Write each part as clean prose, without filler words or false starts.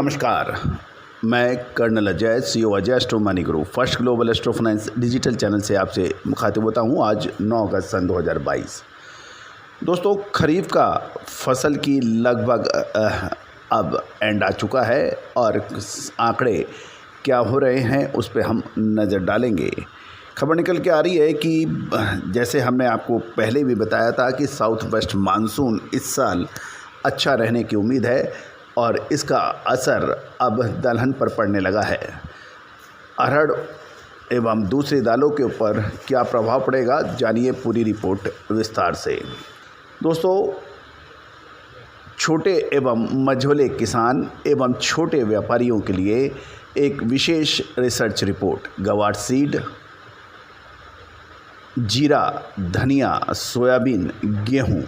नमस्कार, मैं colonel Ajay, CEO Ajay astro money group first global astro finance digital channel से आपसे मुखातिब होता हूं। आज 9 अगस्त सन 2022। दोस्तों, खरीफ का फसल की लगभग अब एंड आ चुका है और आंकड़े क्या हो रहे हैं उस पर हम नज़र डालेंगे। खबर निकल के आ रही है कि जैसे हमने आपको पहले भी बताया था कि साउथ वेस्ट मानसून इस साल अच्छा रहने की उम्मीद है और इसका असर अब दलहन पर पड़ने लगा है। अरहर एवं दूसरी दालों के ऊपर क्या प्रभाव पड़ेगा, जानिए पूरी रिपोर्ट विस्तार से। दोस्तों, छोटे एवं मझोले किसान एवं छोटे व्यापारियों के लिए एक विशेष रिसर्च रिपोर्ट गवार सीड, जीरा, धनिया, सोयाबीन, गेहूं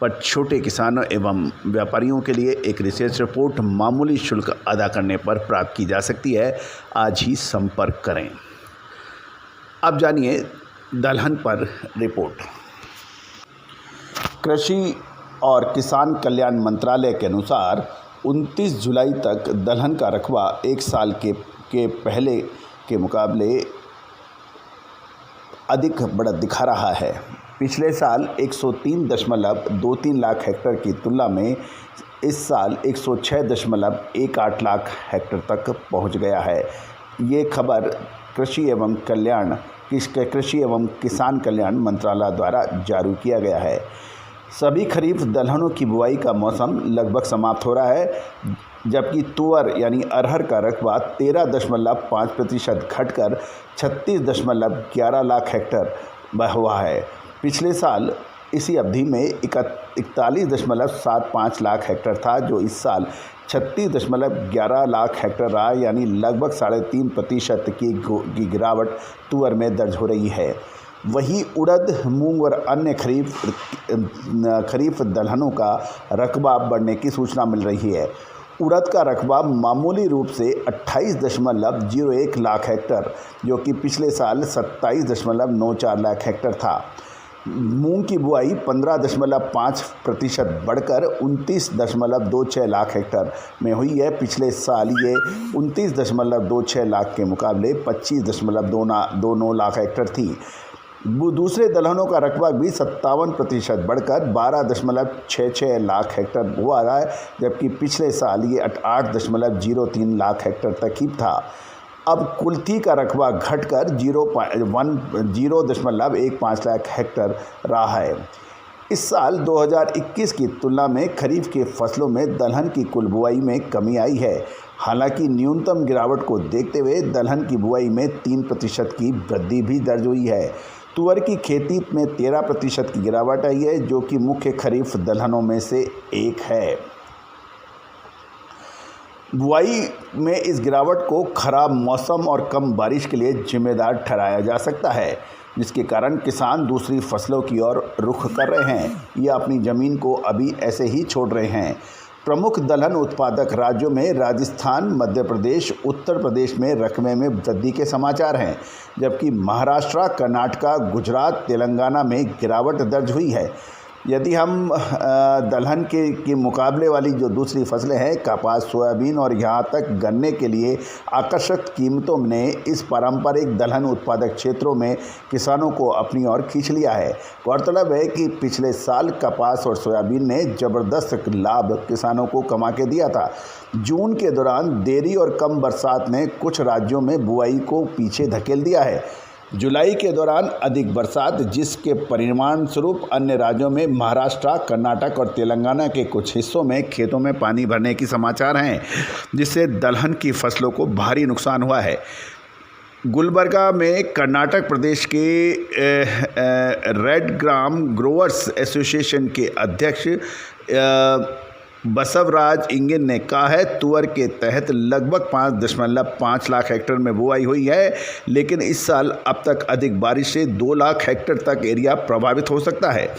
पर छोटे किसानों एवं व्यापारियों के लिए एक रिसर्च रिपोर्ट मामूली शुल्क अदा करने पर प्राप्त की जा सकती है। आज ही संपर्क करें। अब जानिए दलहन पर रिपोर्ट। कृषि और किसान कल्याण मंत्रालय के अनुसार 29 जुलाई तक दलहन का रकबा एक साल के पहले के मुकाबले अधिक बढ़त दिखा रहा है। पिछले साल 103.23 लाख हेक्टेयर की तुलना में इस साल 106.18 लाख हेक्टेयर तक पहुंच गया है। ये खबर कृषि एवं किसान कल्याण मंत्रालय द्वारा जारी किया गया है। सभी खरीफ दलहनों की बुआई का मौसम लगभग समाप्त हो रहा है, जबकि तुअर यानी अरहर का रकबा 13.5% घटकर 36.11 लाख हेक्टेयर हुआ है। पिछले साल इसी अवधि में 41.75 लाख हेक्टेयर था, जो इस साल 36.11 लाख हेक्टेयर रहा, यानी लगभग 3.5% की गिरावट तुअर में दर्ज हो रही है। वहीं उड़द, मूंग और अन्य खरीफ दलहनों का रकबा बढ़ने की सूचना मिल रही है। उड़द का रकबा मामूली रूप से 28.01 लाख हेक्टेयर, जो कि पिछले साल 27.94 लाख हेक्टेयर था। मूंग की बुआई 15.5% बढ़कर 29.26 लाख हेक्टेयर में हुई है। पिछले साल ये 29.26 लाख के मुकाबले 25.29 लाख हेक्टेयर थी। दूसरे दलहनों का रकबा भी 57% बढ़कर 12.66 लाख हेक्टेयर हुआ है, जबकि पिछले साल ये 8.03 लाख हेक्टेयर तक ही था। अब कुल्थी का रकबा घटकर 0.15 लाख हेक्टेयर रहा है। इस साल 2021 की तुलना में खरीफ के फसलों में दलहन की कुल बुआई में कमी आई है। हालांकि न्यूनतम गिरावट को देखते हुए दलहन की बुआई में 3% की वृद्धि भी दर्ज हुई है। तुअर की खेती में 13% की गिरावट आई है, जो कि मुख्य खरीफ दलहनों में से एक है। बुआई में इस गिरावट को खराब मौसम और कम बारिश के लिए जिम्मेदार ठहराया जा सकता है, जिसके कारण किसान दूसरी फसलों की ओर रुख कर रहे हैं या अपनी ज़मीन को अभी ऐसे ही छोड़ रहे हैं। प्रमुख दलहन उत्पादक राज्यों में राजस्थान, मध्य प्रदेश, उत्तर प्रदेश में रकबे में वृद्धि के समाचार हैं, जबकि महाराष्ट्र, कर्नाटक, गुजरात, तेलंगाना में गिरावट दर्ज हुई है। यदि हम दलहन के मुकाबले वाली जो दूसरी फसलें हैं, कपास, सोयाबीन और यहाँ तक गन्ने के लिए आकर्षक कीमतों ने इस पारंपरिक दलहन उत्पादक क्षेत्रों में किसानों को अपनी ओर खींच लिया है। गौरतलब है कि पिछले साल कपास और सोयाबीन ने ज़बरदस्त लाभ किसानों को कमा के दिया था। जून के दौरान देरी और कम बरसात ने कुछ राज्यों में बुआई को पीछे धकेल दिया है। जुलाई के दौरान अधिक बरसात, जिसके परिणाम स्वरूप अन्य राज्यों में महाराष्ट्र, कर्नाटक और तेलंगाना के कुछ हिस्सों में खेतों में पानी भरने की समाचार हैं, जिससे दलहन की फसलों को भारी नुकसान हुआ है। गुलबर्गा में कर्नाटक प्रदेश के रेड ग्राम ग्रोवर्स एसोसिएशन के अध्यक्ष बसवराज इंगिन ने कहा है, तुअर के तहत लगभग 5.5 लाख हेक्टेयर में बुआई हुई है, लेकिन इस साल अब तक अधिक बारिश से 2 लाख हेक्टेयर तक एरिया प्रभावित हो सकता है।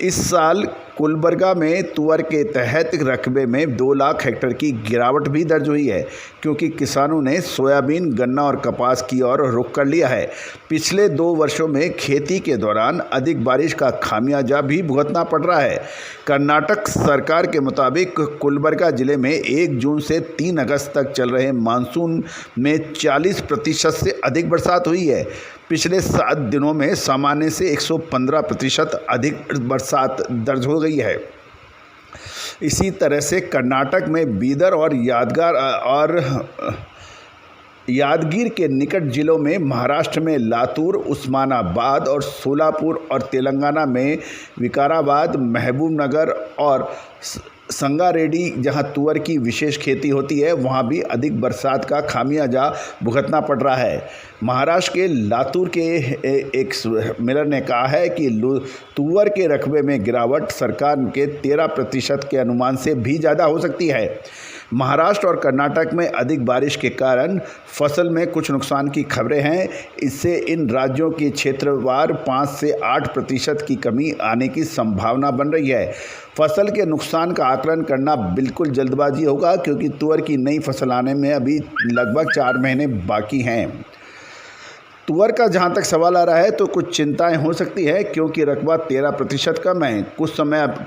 इस साल गुलबर्गा में तुअर के तहत रकबे में 2 लाख हेक्टेयर की गिरावट भी दर्ज हुई है, क्योंकि किसानों ने सोयाबीन, गन्ना और कपास की ओर रुख कर लिया है। पिछले 2 वर्षों में खेती के दौरान अधिक बारिश का खामियाजा भी भुगतना पड़ रहा है। कर्नाटक सरकार के मुताबिक गुलबर्गा जिले में 1 जून से 3 अगस्त तक चल रहे मानसून में 40% से अधिक बरसात हुई है। पिछले 7 दिनों में सामान्य से 115% अधिक बरसात दर्ज हो गई है। इसी तरह से कर्नाटक में बीदर और यादगीर के निकट जिलों में, महाराष्ट्र में लातूर, उस्मानाबाद और सोलापुर और तेलंगाना में विकाराबाद, महबूबनगर और संगारेड्डी, जहां तुअर की विशेष खेती होती है, वहां भी अधिक बरसात का खामियाजा भुगतना पड़ रहा है। महाराष्ट्र के लातूर के एक मिलर ने कहा है कि तुअर के रकबे में गिरावट सरकार के 13% के अनुमान से भी ज़्यादा हो सकती है। महाराष्ट्र और कर्नाटक में अधिक बारिश के कारण फसल में कुछ नुकसान की खबरें हैं। इससे इन राज्यों की क्षेत्रवार 5 से 8% की कमी आने की संभावना बन रही है। फसल के नुकसान का आकलन करना बिल्कुल जल्दबाजी होगा, क्योंकि तुअर की नई फसल आने में अभी लगभग 4 महीने बाकी हैं। तुअर का जहां तक सवाल आ रहा है तो कुछ चिंताएं हो सकती है, क्योंकि रकबा 13% कम है।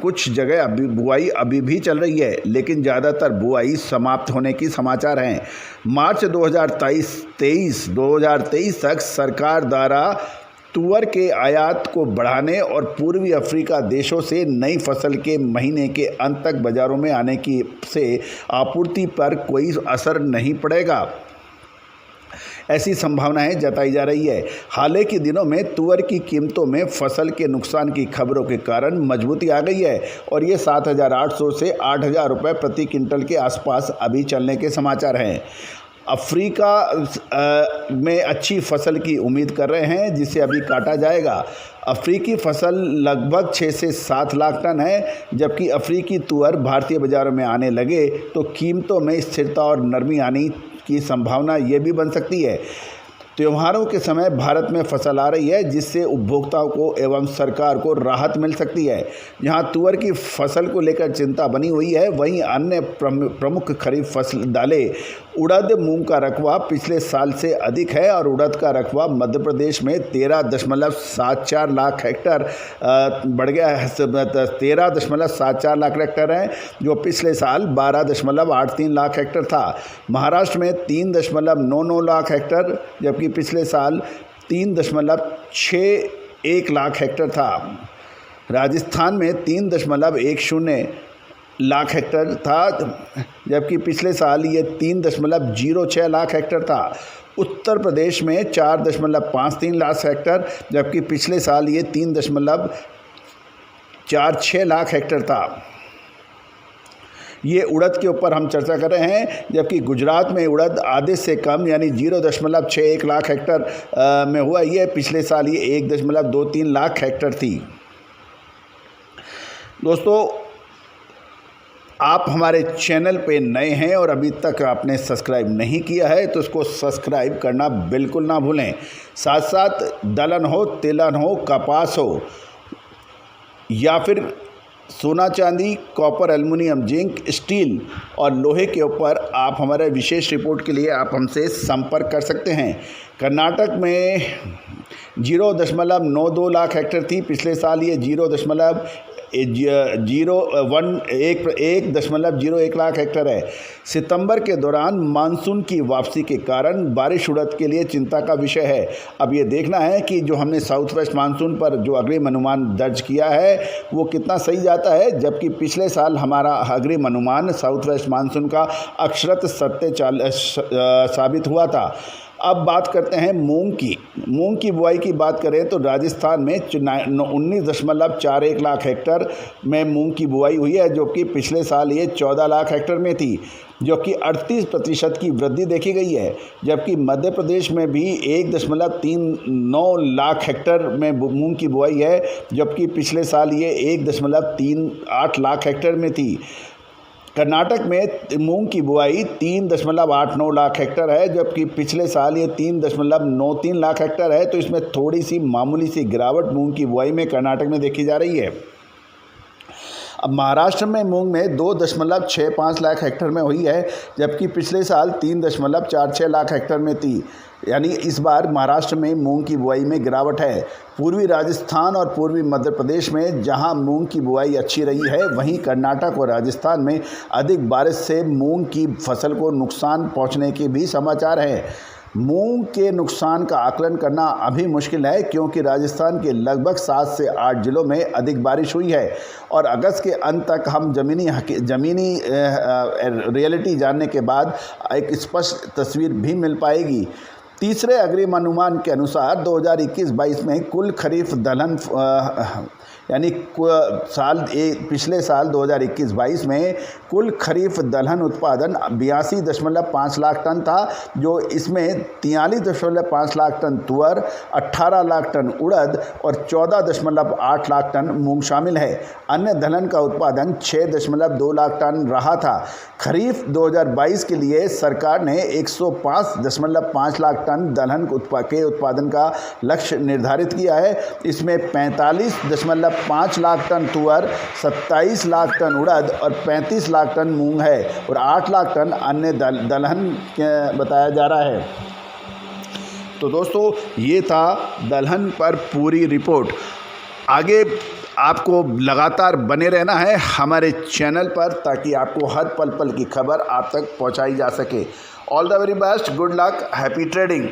कुछ जगह बुआई अभी भी चल रही है, लेकिन ज़्यादातर बुआई समाप्त होने की समाचार हैं। मार्च 2023 तक सरकार द्वारा तुअर के आयात को बढ़ाने और पूर्वी अफ्रीका देशों से नई फसल के महीने के अंत तक बाज़ारों में आने की से आपूर्ति पर कोई असर नहीं पड़ेगा, ऐसी संभावनाएं जताई जा रही है। हाल के दिनों में तुअर की कीमतों में फसल के नुकसान की खबरों के कारण मजबूती आ गई है और ये 7,800 से 8,000 रुपये प्रति क्विंटल के आसपास अभी चलने के समाचार हैं। अफ्रीका में अच्छी फसल की उम्मीद कर रहे हैं, जिसे अभी काटा जाएगा। अफ्रीकी फसल लगभग 6 से 7 लाख टन है, जबकि अफ्रीकी तुअर भारतीय बाज़ारों में आने लगे तो कीमतों में स्थिरता और नरमी आने की संभावना ये भी बन सकती है। त्योहारों के समय भारत में फसल आ रही है, जिससे उपभोक्ताओं को एवं सरकार को राहत मिल सकती है। जहां तुअर की फसल को लेकर चिंता बनी हुई है, वहीं अन्य प्रमुख खरीफ फसल दालें उड़द, मूंग का रकबा पिछले साल से अधिक है और उड़द का रकबा मध्य प्रदेश में 13.74 लाख हेक्टेयर बढ़ गया है। 13.74 लाख हेक्टेयर है, जो पिछले साल 12.83 लाख हेक्टेयर था। महाराष्ट्र में 3.99 लाख हेक्टेयर, जबकि पिछले साल 3.61 लाख हेक्टेयर था। राजस्थान में 3.10 लाख हेक्टेयर था, जबकि पिछले साल ये 3.06 लाख हेक्टेयर था। उत्तर प्रदेश में 4.53 लाख हेक्टेयर, जबकि पिछले साल ये 3.46 लाख हेक्टेयर था। ये उड़द के ऊपर हम चर्चा कर रहे हैं, जबकि गुजरात में उड़द आधे से कम यानी 0.61 लाख हेक्टेयर में हुआ। ये पिछले साल ये 1.23 लाख हेक्टेयर थी। दोस्तों, आप हमारे चैनल पे नए हैं और अभी तक आपने सब्सक्राइब नहीं किया है तो उसको सब्सक्राइब करना बिल्कुल ना भूलें। साथ साथ दलहन हो, तिलहन हो, कपास हो या फिर सोना चांदी, कॉपर, एल्युमिनियम, जिंक, स्टील और लोहे के ऊपर आप हमारे विशेष रिपोर्ट के लिए आप हमसे संपर्क कर सकते हैं। कर्नाटक में 0.92 लाख हेक्टेयर थी, पिछले साल ये 1.01 लाख हेक्टेयर है। सितंबर के दौरान मानसून की वापसी के कारण बारिश उड़द के लिए चिंता का विषय है। अब ये देखना है कि जो हमने साउथ वेस्ट मानसून पर जो अग्रिम अनुमान दर्ज किया है वो कितना सही जाता है, जबकि पिछले साल हमारा अग्रिम अनुमान साउथ वेस्ट मानसून का अक्षरत सत्य साबित हुआ था। अब बात करते हैं मूंग की बुआई की बात करें तो राजस्थान में 19.41 लाख हेक्टेयर में मूंग की बुआई हुई है, जो कि पिछले साल ये 14 लाख हेक्टेयर में थी, जो कि 38% की वृद्धि देखी गई है। जबकि मध्य प्रदेश में भी 1.39 लाख हेक्टेयर में मूंग की बुआई है, जबकि पिछले साल ये 1.38 लाख हेक्टेयर में थी। कर्नाटक में मूंग की बुआई 3.89 लाख हेक्टेयर है, जबकि पिछले साल ये 3.93 लाख हेक्टेयर है। तो इसमें थोड़ी सी मामूली सी गिरावट मूंग की बुआई में कर्नाटक में देखी जा रही है। अब महाराष्ट्र में मूंग में 2.65 लाख हेक्टेयर में हुई है, जबकि पिछले साल 3.46 लाख हेक्टेयर में थी। यानी इस बार महाराष्ट्र में मूंग की बुआई में गिरावट है। पूर्वी राजस्थान और पूर्वी मध्य प्रदेश में जहां मूंग की बुआई अच्छी रही है, वहीं कर्नाटक और राजस्थान में अधिक बारिश से मूंग की फसल को नुकसान पहुंचने के भी समाचार हैं। मूंग के नुकसान का आकलन करना अभी मुश्किल है, क्योंकि राजस्थान के लगभग 7 से 8 जिलों में अधिक बारिश हुई है और अगस्त के अंत तक हम ज़मीनी रियलिटी जानने के बाद एक स्पष्ट तस्वीर भी मिल पाएगी। तीसरे अग्रिम अनुमान के अनुसार 2021-22 में कुल खरीफ दलहन यानी पिछले साल 2021-22 में कुल खरीफ दलहन उत्पादन 82.5 लाख टन था, जो इसमें 43.5 लाख टन तुअर, 18 लाख टन उड़द और 14.8 लाख टन मूंग शामिल है। अन्य दलहन का उत्पादन 6.2 लाख टन रहा था। खरीफ 2022 के लिए सरकार ने 105.5 लाख टन दलहन के उत्पादन का लक्ष्य निर्धारित किया है। इसमें 45.5 लाख टन तुअर, 27 लाख टन उड़द और 35 लाख टन मूंग है और 8 लाख टन अन्य दलहन बताया जा रहा है। तो दोस्तों, ये था दलहन पर पूरी रिपोर्ट। आगे आपको लगातार बने रहना है हमारे चैनल पर, ताकि आपको हर पल पल की खबर आप तक पहुंचाई जा सके। All the very best, good luck, happy trading.